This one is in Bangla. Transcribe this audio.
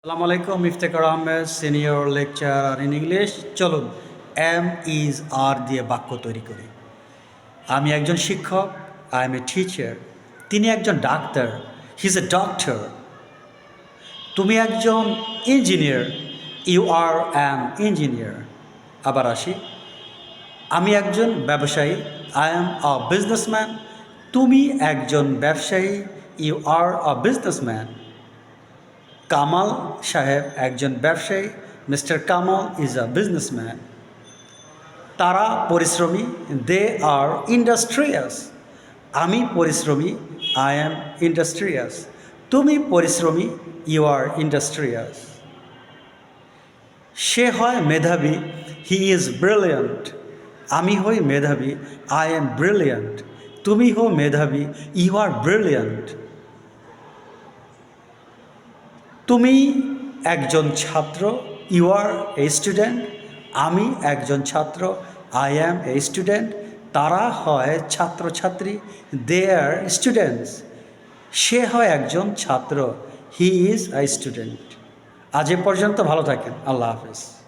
আসসালামু আলাইকুম, Iftekhar Ahmed, senior lecturer in English. চলুন এম ইজ আর দিয়ে বাক্য তৈরি করি। আমি একজন শিক্ষক, আই এম এ টিচার। তিনি একজন doctor, he is a doctor. তুমি একজন engineer, you are an engineer. আবার আসি, আমি একজন ব্যবসায়ী, আই অ্যাম আ বিজনেসম্যান। তুমি একজন ব্যবসায়ী, you are a businessman. Kamal সাহেব একজন ব্যবসায়ী, mister Kamal is a businessman. তারা পরিশ্রমী, দে আর ইন্ডাস্ট্রিয়াস। আমি পরিশ্রমী, আই অ্যাম ইন্ডাস্ট্রিয়াস। তুমি পরিশ্রমী, ইউ আর ইন্ডাস্ট্রিয়াস। সে হয় মেধাবী, হি ইজ ব্রিলিয়ান্ট। আমি হই মেধাবী, আই অ্যাম ব্রিলিয়ান্ট। তুমি হো মেধাবী, ইউ আর ব্রিলিয়ান্ট। তুমি একজন ছাত্র, ইউ আর এ স্টুডেন্ট। আমি একজন ছাত্র, আই অ্যাম এ স্টুডেন্ট। তারা হয় ছাত্রছাত্রী, দে আর স্টুডেন্টস। সে হয় একজন ছাত্র, হি ইজ আ স্টুডেন্ট। আজ এ পর্যন্ত, ভালো থাকেন, আল্লাহ হাফেজ।